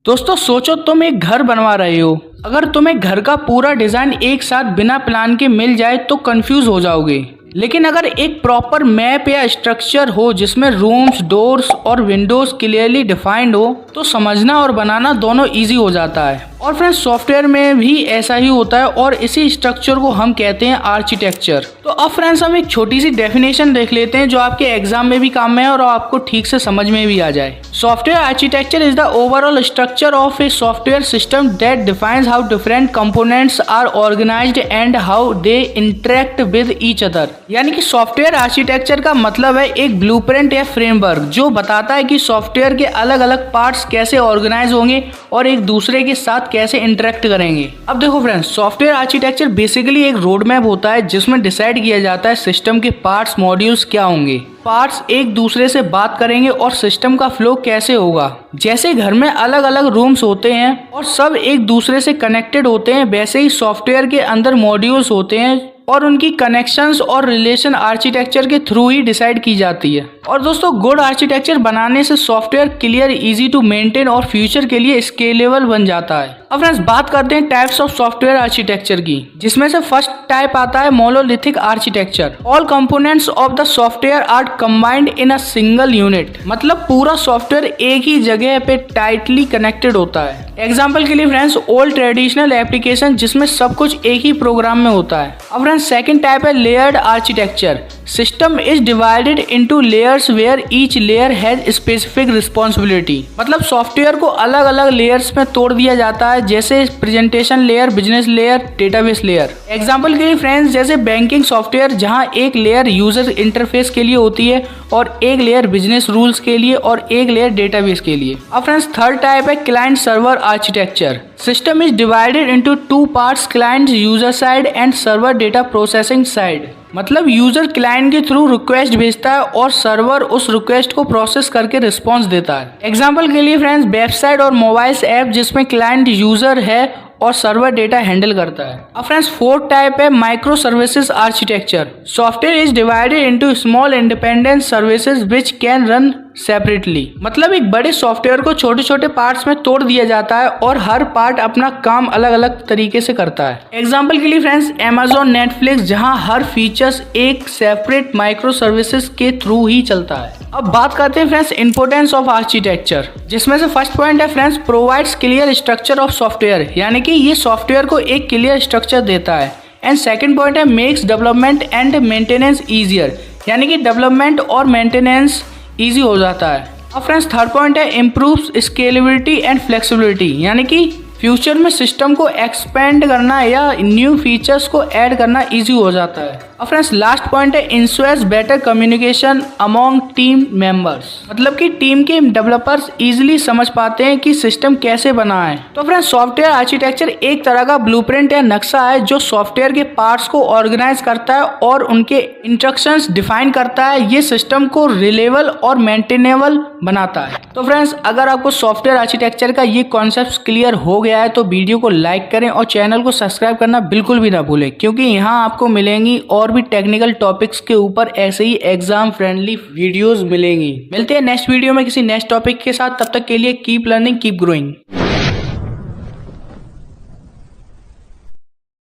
दोस्तों सोचो तुम एक घर बनवा रहे हो। अगर तुम्हें घर का पूरा डिजाइन एक साथ बिना प्लान के मिल जाए तो कंफ्यूज हो जाओगे। लेकिन अगर एक प्रॉपर मैप या स्ट्रक्चर हो जिसमें रूम्स, डोर्स और विंडोज क्लियरली डिफाइंड हो तो समझना और बनाना दोनों इजी हो जाता है। और फ्रेंड्स सॉफ्टवेयर में भी ऐसा ही होता है और इसी स्ट्रक्चर को हम कहते हैं आर्किटेक्चर। तो अब फ्रेंड्स हम एक छोटी सी डेफिनेशन देख लेते हैं जो आपके एग्जाम में भी काम में है और आपको ठीक से समझ में भी आ जाए। Software architecture is the overall structure of a software system that defines how different components are organized and how they interact with each other. यानी कि सॉफ्टवेयर आर्किटेक्चर का मतलब है एक ब्लूप्रिंट या फ्रेमवर्क जो बताता है कि सॉफ्टवेयर के अलग अलग पार्ट्स कैसे ऑर्गेनाइज होंगे और एक दूसरे के साथ कैसे इंटरेक्ट करेंगे। अब देखो फ्रेंड्स, सॉफ्टवेयर आर्किटेक्चर बेसिकली एक रोड मैप होता है जिसमें डिसाइड किया जाता है सिस्टम के पार्ट्स, मॉड्यूल्स क्या होंगे। पार्ट्स एक दूसरे से बात करेंगे और सिस्टम का फ्लो कैसे होगा। जैसे घर में अलग अलग रूम्स होते हैं और सब एक दूसरे से कनेक्टेड होते हैं, वैसे ही सॉफ्टवेयर के अंदर मॉड्यूल्स होते हैं और उनकी कनेक्शंस और रिलेशन आर्किटेक्चर के थ्रू ही डिसाइड की जाती है। और दोस्तों गुड आर्किटेक्चर बनाने से software clear, easy to maintain और फ्यूचर के लिए स्केलेबल बन जाता है। अब फ्रेंड्स बात करते हैं टाइप्स ऑफ सॉफ्टवेयर आर्किटेक्चर की, जिसमें से फर्स्ट टाइप आता है monolithic architecture. All components of the software are combined in a single unit. मतलब पूरा सॉफ्टवेयर एक ही जगह पे टाइटली कनेक्टेड होता है। एग्जाम्पल के लिए फ्रेंड्स ओल्ड ट्रेडिशनल एप्लीकेशन जिसमें सब कुछ एक ही प्रोग्राम में होता है। अब फ्रेंड्स सेकंड टाइप है layered architecture. System is divided into layers where each layer has specific responsibility. मतलब सॉफ्टवेयर को अलग अलग लेयर्स में तोड़ दिया जाता है, जैसे presentation layer, business layer, database layer. Example के लिए फ्रेंड्स जैसे बैंकिंग सॉफ्टवेयर जहां एक लेयर यूजर इंटरफेस के लिए होती है और एक लेयर बिजनेस रूल्स के लिए और एक लेयर डेटाबेस के लिए। अब फ्रेंड्स थर्ड टाइप है client server architecture. System is divided into two parts, client user side and server data processing side. मतलब यूजर क्लाइंट के थ्रू रिक्वेस्ट भेजता है और सर्वर उस रिक्वेस्ट को प्रोसेस करके रिस्पॉन्स देता है। एग्जाम्पल के लिए फ्रेंड्स वेबसाइट और मोबाइल ऐप जिसमें क्लाइंट यूजर है और सर्वर डेटा हैंडल करता है। अब फ्रेंड्स फोर्थ टाइप है micro services architecture. Software is divided into small independent services which can run separately. मतलब एक बड़े सॉफ्टवेयर को छोटे छोटे पार्ट्स में तोड़ दिया जाता है और हर पार्ट अपना काम अलग अलग तरीके से करता है। एग्जाम्पल के लिए फ्रेंड्स Amazon, नेटफ्लिक्स जहां हर फीचर्स एक सेपरेट माइक्रो सर्विसेज के थ्रू ही चलता है। अब बात करते हैं फ्रेंड्स इंपोर्टेंस ऑफ आर्किटेक्चर, जिसमें से फर्स्ट पॉइंट है friends provides clear structure of software. यानी कि ये सॉफ्टवेयर को एक क्लियर स्ट्रक्चर देता है। एंड सेकंड पॉइंट है makes development and maintenance easier. यानी कि डेवलपमेंट और मेंटेनेंस इजी हो जाता है। अब फ्रेंड्स थर्ड पॉइंट है इम्प्रूव्स स्केलेबिलिटी एंड फ्लेक्सिबिलिटी। यानी कि फ्यूचर में सिस्टम को एक्सपेंड करना या न्यू फीचर्स को ऐड करना इजी हो जाता है। और फ्रेंड्स लास्ट पॉइंट है ensures better communication among team members. मतलब कि टीम के डेवलपर्स इजीली समझ पाते हैं कि सिस्टम कैसे बना है। तो फ्रेंड्स सॉफ्टवेयर आर्किटेक्चर एक तरह का ब्लूप्रिंट या नक्शा है जो सॉफ्टवेयर के पार्ट्स को ऑर्गेनाइज करता है और उनके इंस्ट्रक्शंस डिफाइन करता है। ये सिस्टम को रिलेबल और मेंटेनेबल बनाता है। तो फ्रेंड्स अगर आपको सॉफ्टवेयर आर्किटेक्चर का ये कॉन्सेप्ट क्लियर हो गया है तो वीडियो को लाइक करें और चैनल को सब्सक्राइब करना बिल्कुल भी ना भूलें, क्योंकि यहाँ आपको मिलेंगी और भी टेक्निकल टॉपिक्स के ऊपर ऐसे ही एग्जाम फ्रेंडली वीडियोस मिलेंगी। मिलते हैं नेक्स्ट वीडियो में किसी नेक्स्ट टॉपिक के साथ। तब तक के लिए कीप लर्निंग, कीप ग्रोइंग।